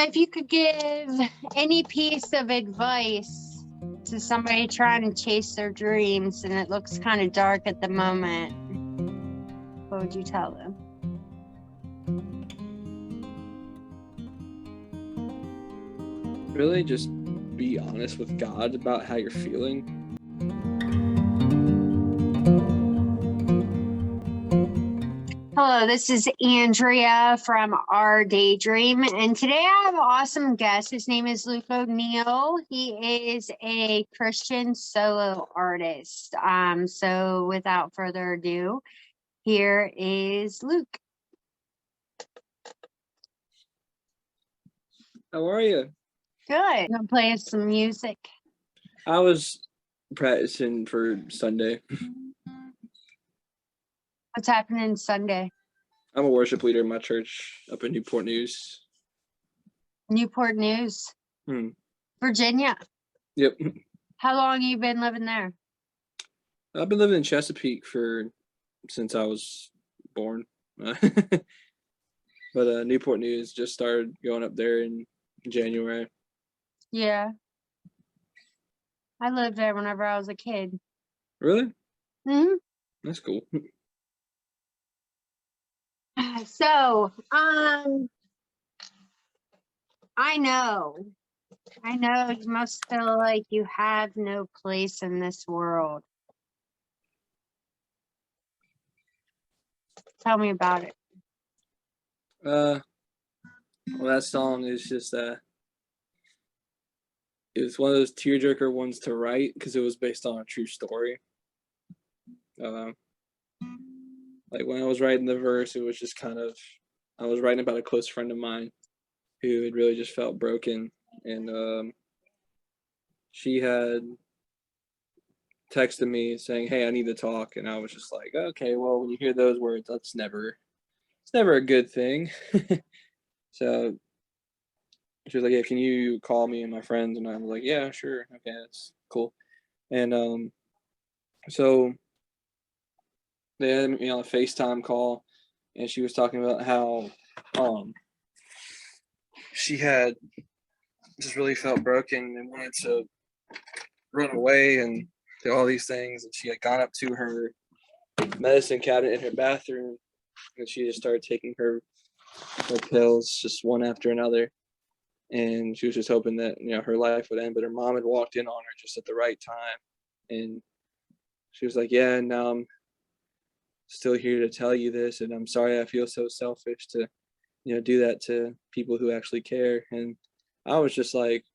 if you could give any piece of advice to somebody trying to chase their dreams and it looks kind of dark at the moment, what would you tell them? Really, just be honest with God about how you're feeling. Hello, this is Andrea from OurDayDream, and today I have an awesome guest. His name is Luke O'Neill. He is a Christian solo artist. So without further ado, here is Luke. How are you? Good. I'm gonna play some music. I was practicing for Sunday. What's happening Sunday? I'm a worship leader in my church up in Newport News. Newport News, Virginia. Yep. How long have you been living there? I've been living in Chesapeake since I was born. But Newport News just started going up there in January. Yeah. I lived there whenever I was a kid. Really? Mm-hmm. That's cool. So, I know you must feel like you have no place in this world. Tell me about it. Well, that song is just it was one of those tearjerker ones to write because it was based on a true story. Like when I was writing the verse, it was just kind of, I was writing about a close friend of mine who had really just felt broken, and she had texted me saying, "Hey, I need to talk," and I was just like, "Okay, well, when you hear those words, it's never a good thing." So she was like, "Yeah, can you call me and my friends?" And I was like, "Yeah, sure, okay, that's cool." And so they had me on a FaceTime call, and she was talking about how she had just really felt broken and wanted to run away and do all these things. And she had gone up to her medicine cabinet in her bathroom, and she just started taking her pills just one after another. And she was just hoping that her life would end. But her mom had walked in on her just at the right time, and she was like, "Yeah, and now I'm still here to tell you this, and I'm sorry I feel so selfish to do that to people who actually care." And I was just like,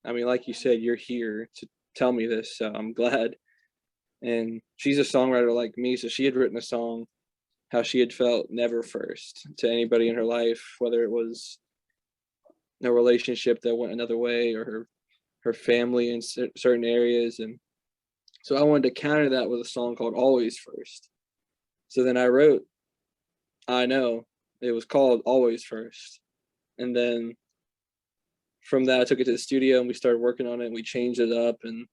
I mean, like you said, you're here to tell me this, so I'm glad. And she's a songwriter like me, so she had written a song how she had felt never first to anybody in her life, whether it was a relationship that went another way or her family in certain areas. And so I wanted to counter that with a song called Always First. So then I wrote I Know. It was called Always First. And then from that, I took it to the studio and we started working on it, and we changed it up. And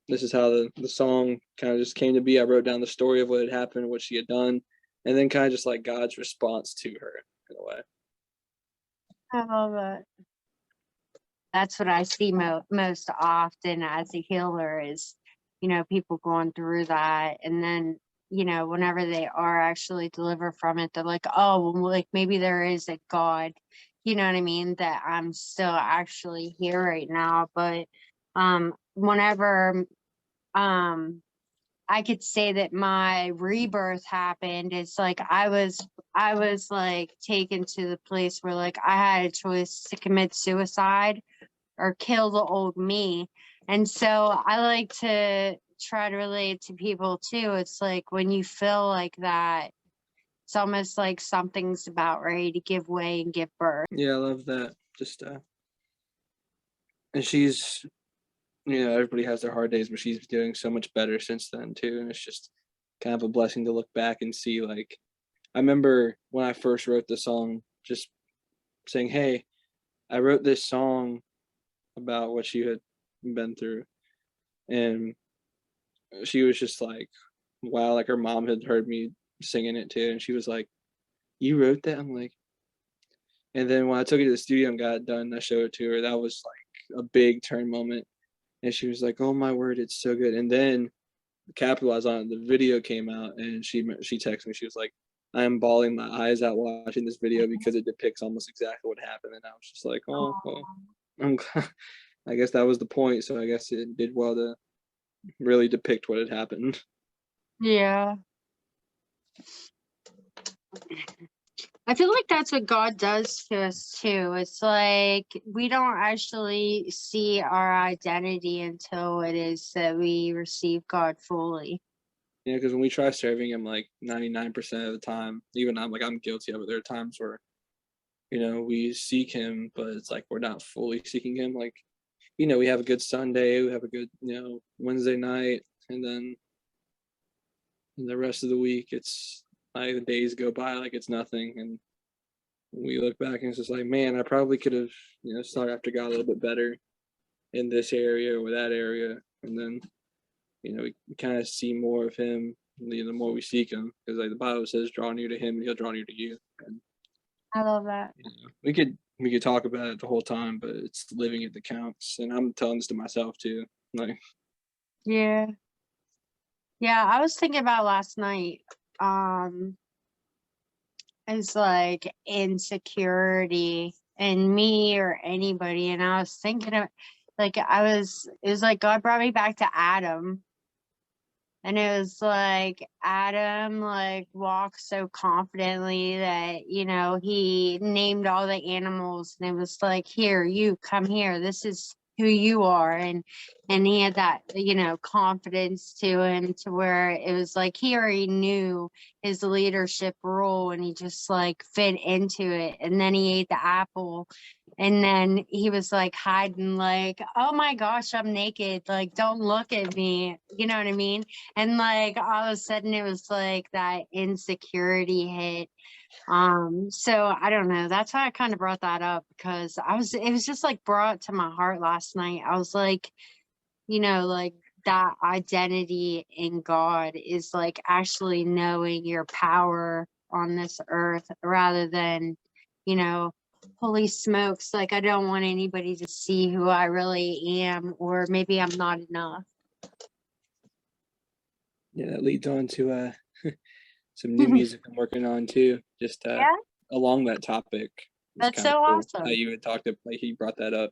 this is how the song kind of just came to be. I wrote down the story of what had happened, what she had done, and then kind of just like God's response to her in a way. I love it. That's what I see most often as a healer is, people going through that. And then, whenever they are actually delivered from it, they're like, oh, well, like maybe there is a God, you know what I mean? That I'm still actually here right now. But whenever I could say that my rebirth happened, it's like I was like taken to the place where like I had a choice to commit suicide or kill the old me. And so I like to try to relate to people too. It's like when you feel like that, it's almost like something's about ready to give way and give birth. Yeah, I love that. Just and she's everybody has their hard days, but she's doing so much better since then too. And it's just kind of a blessing to look back and see. Like, I remember when I first wrote the song, just saying, "Hey, I wrote this song about what she had been through," and she was just like, "Wow!" Like her mom had heard me singing it too, and she was like, "You wrote that?" I'm like, And then when I took it to the studio and got it done, I showed it to her. That was like a big turn moment. And she was like, "Oh my word, it's so good." And then capitalized on it. The video came out, and she texted me. She was like, "I am bawling my eyes out watching this video because it depicts almost exactly what happened." And I was just like, "Oh well, I'm glad. I guess that was the point. So I guess it did well to really depict what had happened." Yeah. I feel like that's what God does to us too. It's like we don't actually see our identity until it is that we receive God fully. Yeah, because when we try serving Him, like 99% of the time, even I'm guilty of it. There are times where we seek Him, but it's like we're not fully seeking Him. Like we have a good Sunday, we have a good Wednesday night, and then the rest of the week, it's like the days go by like it's nothing, and we look back and it's just like, man, I probably could have sought after God a little bit better in this area or that area, and then we kind of see more of Him the more we seek Him, because like the Bible says, draw near to Him and He'll draw near to you. And I love that. we could talk about it the whole time, but it's living it that counts, and I'm telling this to myself too. Like, Yeah. Yeah, I was thinking about last night. It's like insecurity in me or anybody. And I was thinking of it was like God brought me back to Adam. And it was like Adam like walked so confidently that, he named all the animals and it was like, here, you come here. This is who you are. And he had that, confidence to him to where it was like he already knew his leadership role and he just like fit into it. And then he ate the apple. And then he was like hiding, like, oh my gosh, I'm naked. Like, don't look at me. You know what I mean? And like all of a sudden it was like that insecurity hit. So I don't know. That's why I kind of brought that up because it was just like brought to my heart last night. I was like, like that identity in God is like actually knowing your power on this earth rather than, you know, holy smokes, like I don't want anybody to see who I really am, or maybe I'm not enough. yeah, that leads on to some new music I'm working on too. Just Yeah, along that topic. It's that's kind of so cool how awesome. you had talked to, like, he brought that up.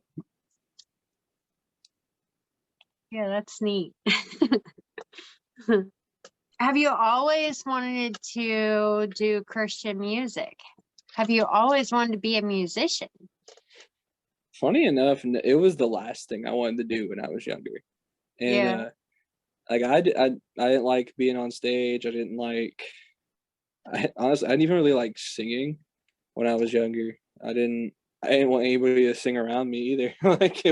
Yeah, that's neat. Have you always wanted to do Christian music? Have you always wanted to be a musician? Funny enough, it was the last thing I wanted to do when I was younger, and Yeah. like I didn't like being on stage. I didn't like. Honestly, I didn't even really like singing when I was younger. I didn't want anybody to sing around me either. Like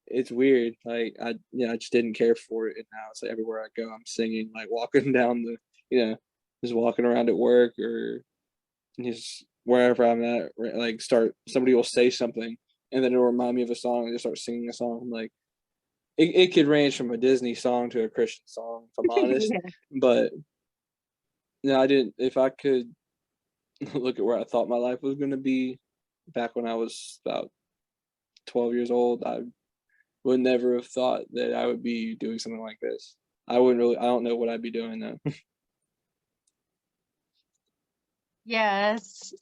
it's weird. Like I just didn't care for it. And now it's like everywhere I go, I'm singing, like walking down just walking around at work or just wherever I'm at. Like somebody will say something, and then it'll remind me of a song, and just start singing a song. Like it could range from a Disney song to a Christian song, if I'm honest. Yeah. But no, I didn't. If I could look at where I thought my life was going to be back when I was about 12 years old, I would never have thought that I would be doing something like this. I don't know what I'd be doing though. Yes.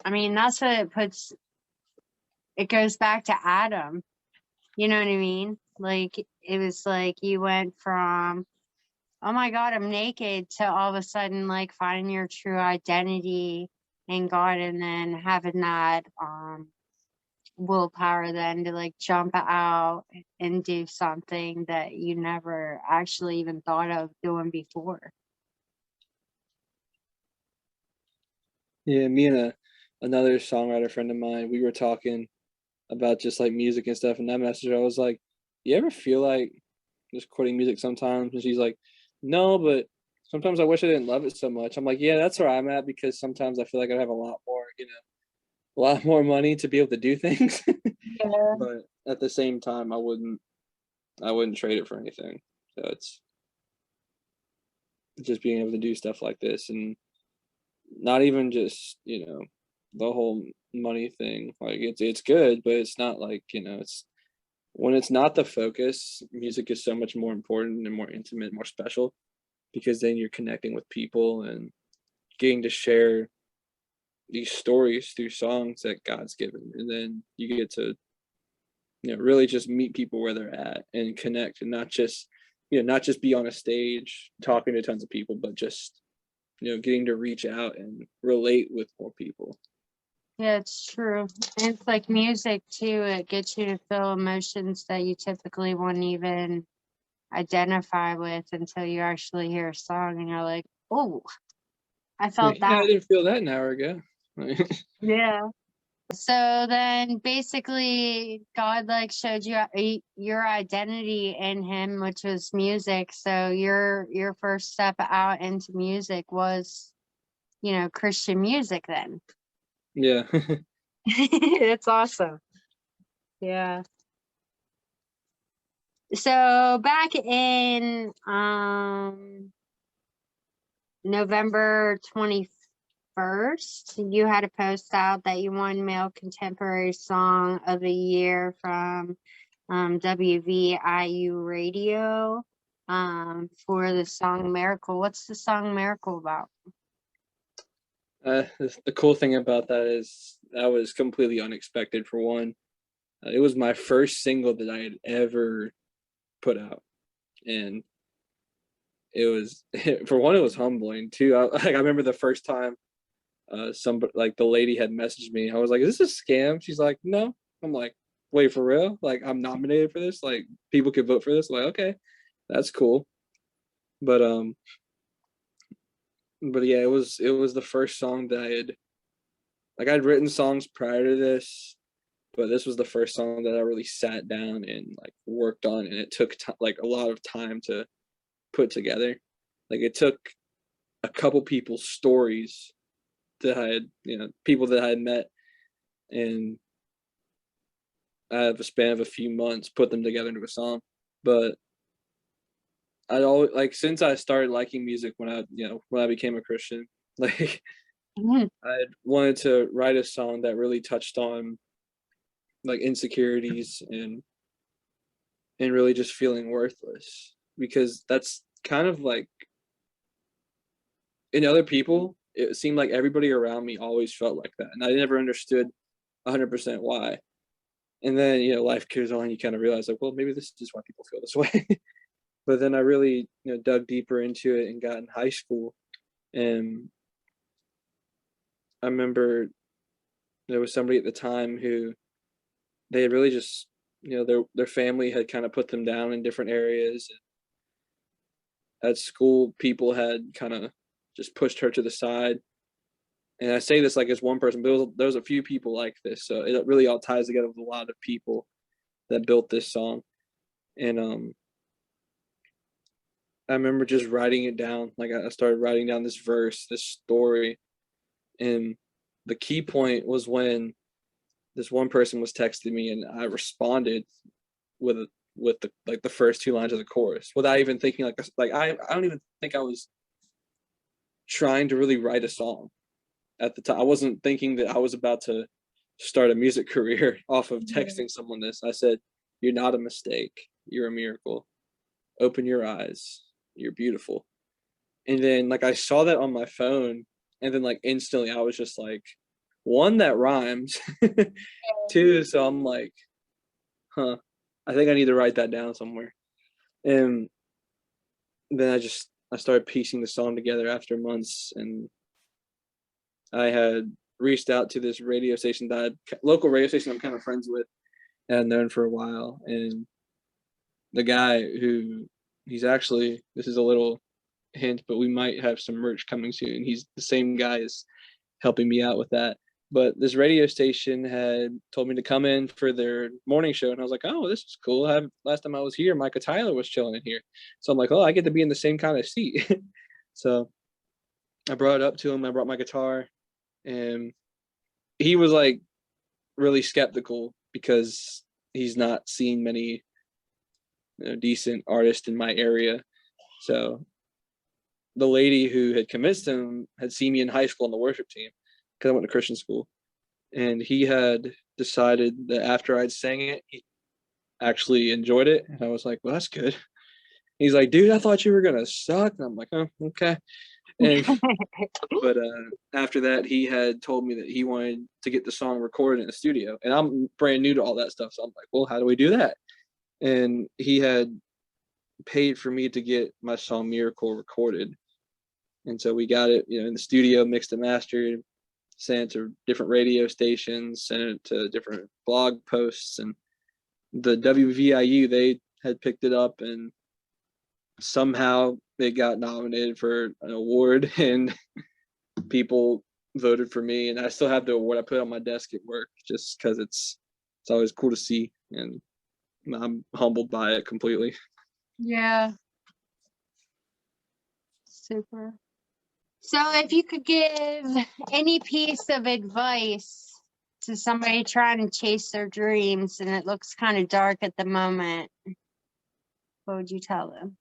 I mean, that's what it goes back to Adam. You know what I mean? Like, it was like you went from, oh my God, I'm naked, to all of a sudden, like, finding your true identity in God and then having that willpower then to, like, jump out and do something that you never actually even thought of doing before. Yeah, me and another songwriter friend of mine, we were talking about just like music and stuff. And that message, I was like, "You ever feel like just quitting music sometimes?" And she's like, "No, but sometimes I wish I didn't love it so much." I'm like, "Yeah, that's where I'm at because sometimes I feel like I'd have a lot more, a lot more money to be able to do things." Yeah. But at the same time, I wouldn't trade it for anything. So it's just being able to do stuff like this, and not even just the whole money thing. Like it's good, but it's not like, it's when it's not the focus, music is so much more important and more intimate, more special, because then you're connecting with people and getting to share these stories through songs that God's given. And then you get to, really just meet people where they're at and connect, and not just be on a stage talking to tons of people, but just, getting to reach out and relate with more people. Yeah, it's true. And it's like music too. It gets you to feel emotions that you typically wouldn't even identify with until you actually hear a song and you're like, oh, I felt Yeah, that. I didn't feel that an hour ago. Yeah. So then basically God like showed you your identity in him, which was music. So your first step out into music was, Christian music then. Yeah. It's awesome. Yeah. So back in November 21st, you had a post out that you won Male Contemporary Song of the Year from WVIU Radio for the song Miracle. What's the song Miracle about? The cool thing about that is that was completely unexpected. For one, it was my first single that I had ever put out, and it was for one, it was humbling. Two, I remember the first time somebody, like the lady, had messaged me. I was like, "Is this a scam?" She's like, "No." I'm like, "Wait, for real? Like, I'm nominated for this? Like, people could vote for this?" I'm like, okay, that's cool. But yeah, it was the first song that I'd written songs prior to this, but this was the first song that I really sat down and like worked on, and it took like a lot of time to put together. Like, it took a couple people's stories that I had, people that I had met, and I have a span of a few months put them together into a song. But I'd always, like, since I started liking music when I became a Christian, like, Mhm. I wanted to write a song that really touched on like insecurities and really just feeling worthless, because that's kind of like, in other people it seemed like everybody around me always felt like that, and I never understood 100% why. And then, life goes on, you kind of realize, like, well, maybe this is why people feel this way. But then I really, dug deeper into it and got in high school, and I remember there was somebody at the time who they had really just, their family had kind of put them down in different areas. At school, people had kind of just pushed her to the side. And I say this like as one person, but there was a few people like this. So it really all ties together with a lot of people that built this song. And I remember just writing it down. Like, I started writing down this verse, this story. And the key point was when this one person was texting me, and I responded with the first two lines of the chorus without even thinking, I don't even think I was trying to really write a song at the time. I wasn't thinking that I was about to start a music career off of texting someone this. I said, "You're not a mistake. You're a miracle. Open your eyes. You're beautiful." And then, like, I saw that on my phone, and then, like, instantly I was just like, one, that rhymes. Two, so I'm like, huh, I think I need to write that down somewhere. And then I started piecing the song together after months, and I had reached out to this radio station local radio station I'm kind of friends with and I'd known for a while. And the guy who he's actually, this is a little hint, but we might have some merch coming soon. He's the same guy as helping me out with that. But this radio station had told me to come in for their morning show, and I was like, "Oh, this is cool." Last time I was here, Micah Tyler was chilling in here, so I'm like, "Oh, I get to be in the same kind of seat." So I brought it up to him. I brought my guitar, and he was like really skeptical because he's not seen many, decent artists in my area. So the lady who had convinced him had seen me in high school on the worship team, because I went to Christian school. and he had decided that after I'd sang it, he actually enjoyed it, and I was like, "Well, that's good." He's like, "Dude, I thought you were gonna suck." And I'm like, "Oh, okay." And but after that, he had told me that he wanted to get the song recorded in the studio, and I'm brand new to all that stuff, so I'm like, "Well, how do we do that?" And he had paid for me to get my song "Miracle" recorded, and so we got it, in the studio, mixed and mastered, sent it to different radio stations, sent it to different blog posts, and the WVIU, they had picked it up, and somehow it got nominated for an award, and people voted for me, and I still have the award. I put it on my desk at work just because it's always cool to see, and I'm humbled by it completely. Yeah. Super. So if you could give any piece of advice to somebody trying to chase their dreams and it looks kind of dark at the moment, what would you tell them?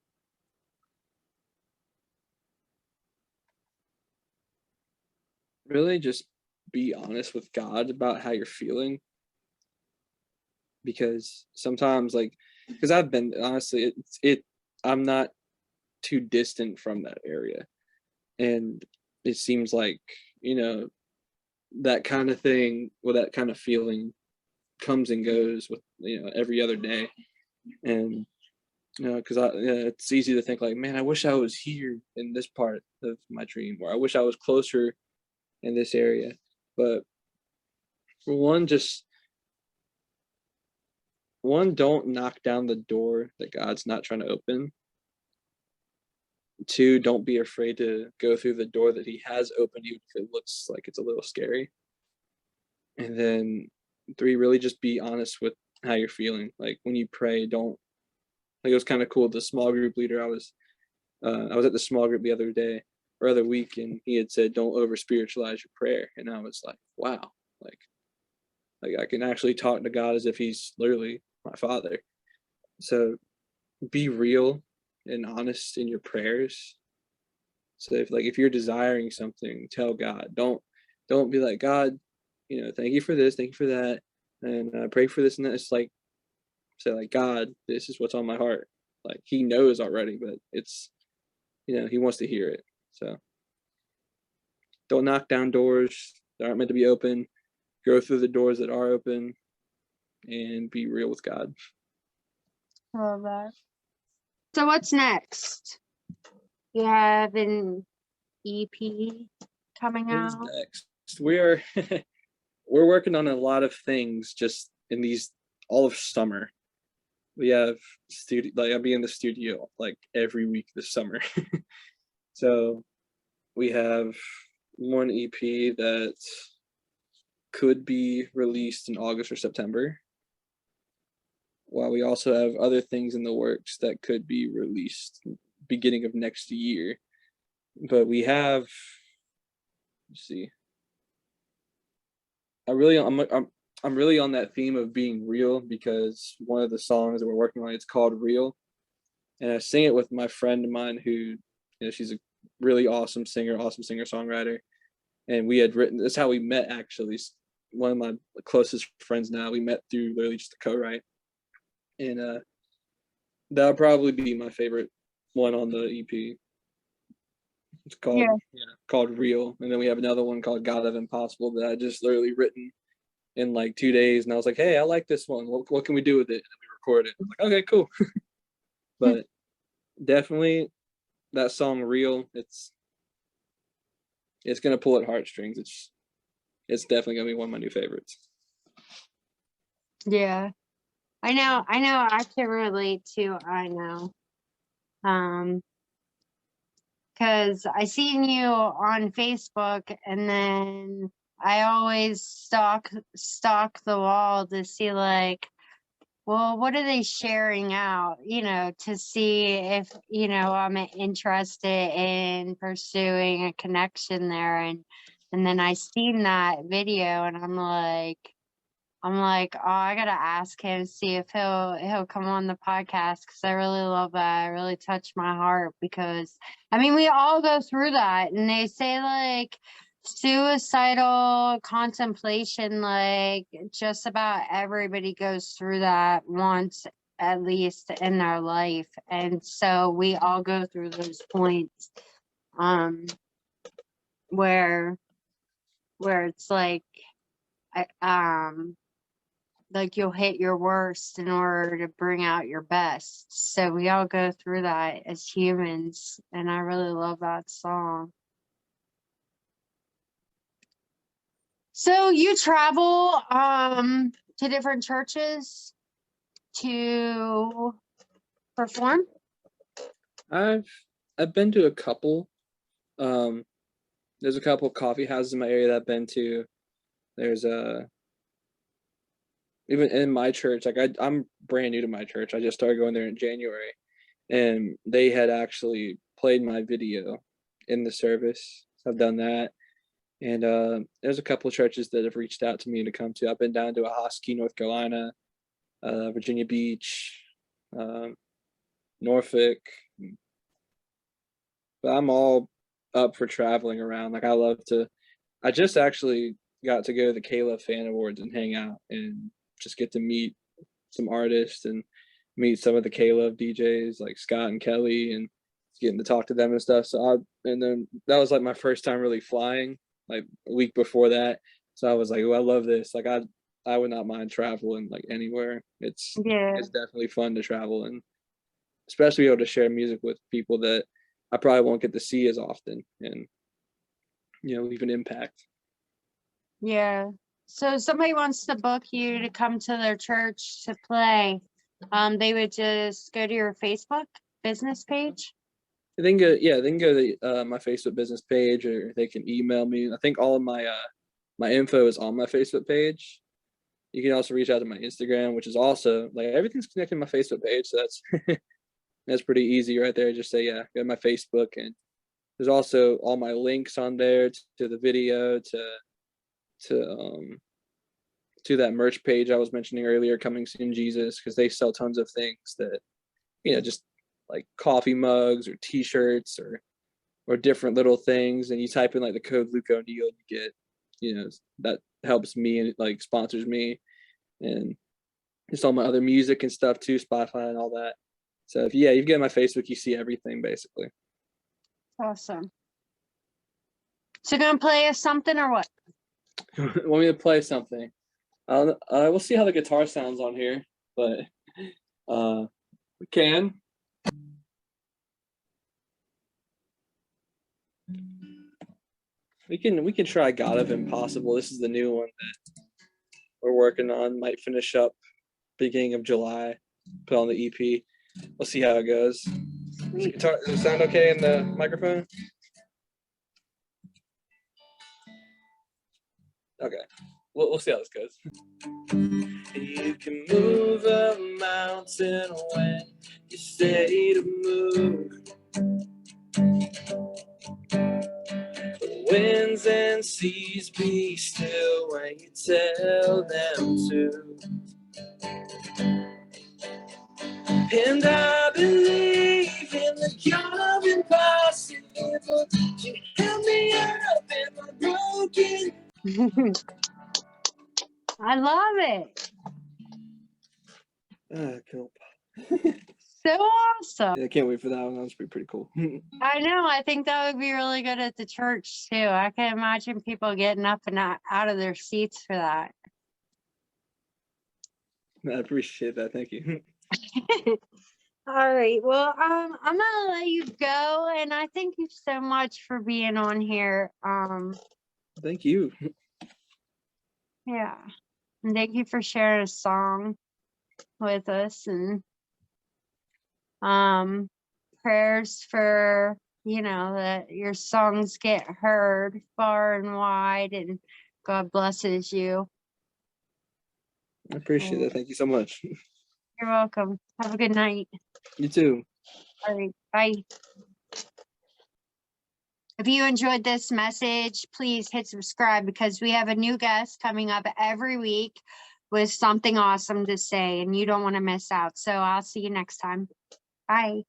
Really, just be honest with God about how you're feeling, because sometimes, like, because I've been, honestly, I'm not too distant from that area, and it seems like, you know that kind of thing, or that kind of feeling, comes and goes with, every other day. And because it's easy to think like, man, I wish I was here in this part of my dream, or I wish I was closer in this area. But for one, just don't knock down the door that God's not trying to open. Two, don't be afraid to go through the door that he has opened, even if it looks like it's a little scary. And then three, really just be honest with how you're feeling. Like when you pray, don't, like, it was kind of cool. The small group leader, I was at the small group the other day or other week, and he had said, "Don't over spiritualize your prayer." And I was like, "Wow, like, I can actually talk to God as if he's literally my father." So be real and honest in your prayers. So if you're desiring something, tell God. Don't be like, "God, thank you for this, thank you for that, and pray for this and that." It's like, say like, "God, this is what's on my heart." Like he knows already, but it's, he wants to hear it. So don't knock down doors that aren't meant to be open. Go through the doors that are open, and be real with God. I love that. So what's next? You have an EP coming Who's out. next? We're we're working on a lot of things just in these all of summer. We have studio, like I'll be in the studio like every week this summer. So we have one EP that could be released in August or September, while we also have other things in the works that could be released beginning of next year. But we have, let's see, I'm really on that theme of being real, because one of the songs that we're working on, it's called Real, and I sing it with my friend of mine who, she's a really awesome singer songwriter, and we had written. That's how we met, actually. One of my closest friends now. We met through literally just a co-write, and that'll probably be my favorite one on the EP. It's called, Yeah. called Real, and then we have another one called God of Impossible that I just literally written in like 2 days, and I was like, "Hey, I like this one. What can we do with it?" And we recorded it. I was like, "Okay, cool." But definitely that song Real, it's gonna pull at heartstrings. It's definitely gonna be one of my new favorites. Yeah. I know I can relate to I know. Because I seen you on Facebook and then I always stalk the wall to see like, well, what are they sharing out, to see if, I'm interested in pursuing a connection there. And then I seen that video and I'm like, oh, I gotta ask him, see if he'll come on the podcast, because I really love that. It really touched my heart, because I mean we all go through that, and they say like Suicidal contemplation, like just about everybody goes through that once at least in their life. And so we all go through those points um where it's like you'll hit your worst in order to bring out your best. So we all go through that as humans, and I really love that song. So you travel to different churches to perform? I've been to a couple. There's a couple coffee houses in my area that I've been to. There's even in my church, like I'm brand new to my church. I just started going there in January, and they had actually played my video in the service. So I've done that. And there's a couple of churches that have reached out to me to come to. I've been down to Ahoskie, North Carolina, Virginia Beach, Norfolk. But I'm all up for traveling around. Like I just actually got to go to the Kayla Fan Awards and hang out and just get to meet some artists and meet some of the Kayla DJs like Scott and Kelly and getting to talk to them and stuff. And then that was like my first time really flying, like a week before that. So I was like, oh, I love this. Like I would not mind traveling like anywhere. It's definitely fun to travel and especially be able to share music with people that I probably won't get to see as often and leave an impact. Yeah. So somebody wants to book you to come to their church to play. They would just go to your Facebook business page. They can go to my Facebook business page, or they can email me. I think all of my my info is on my Facebook page. You can also reach out to my Instagram, which is also like everything's connected to my Facebook page. So that's that's pretty easy right there. Just say, yeah, go to my Facebook, and there's also all my links on there to the video, to that merch page I was mentioning earlier, Coming Soon Jesus, because they sell tons of things that, just like coffee mugs or t-shirts or different little things. And you type in like the code Luke O'Neill, you get, that helps me and it like sponsors me. And just all my other music and stuff too, Spotify and all that. So if you get my Facebook, you see everything basically. Awesome. So gonna play us something or what? Want me to play something? We'll see how the guitar sounds on here, but we can. We can try God of Impossible. This is the new one that we're working on. Might finish up beginning of July. Put on the EP. We'll see how it goes. Does it sound okay in the microphone? Okay. We'll see how this goes. You can move a mountain when you say to move. The winds and seas be still when you tell them to. And I believe in the God of impossible. You help me up in my broken. I love it. Cool. So awesome. Yeah, I can't wait for that one. That would be pretty cool. I know. I think that would be really good at the church too. I can imagine people getting up and out of their seats for that. I appreciate that. Thank you. All right. Well, I'm gonna let you go, and I thank you so much for being on here. Thank you. Yeah, and thank you for sharing a song with us, and prayers for that your songs get heard far and wide, and God blesses you. I appreciate that. Thank you so much. You're welcome. Have a good night. You too. All right. Bye. If you enjoyed this message, please hit subscribe because we have a new guest coming up every week with something awesome to say, and you don't want to miss out. So I'll see you next time. Bye.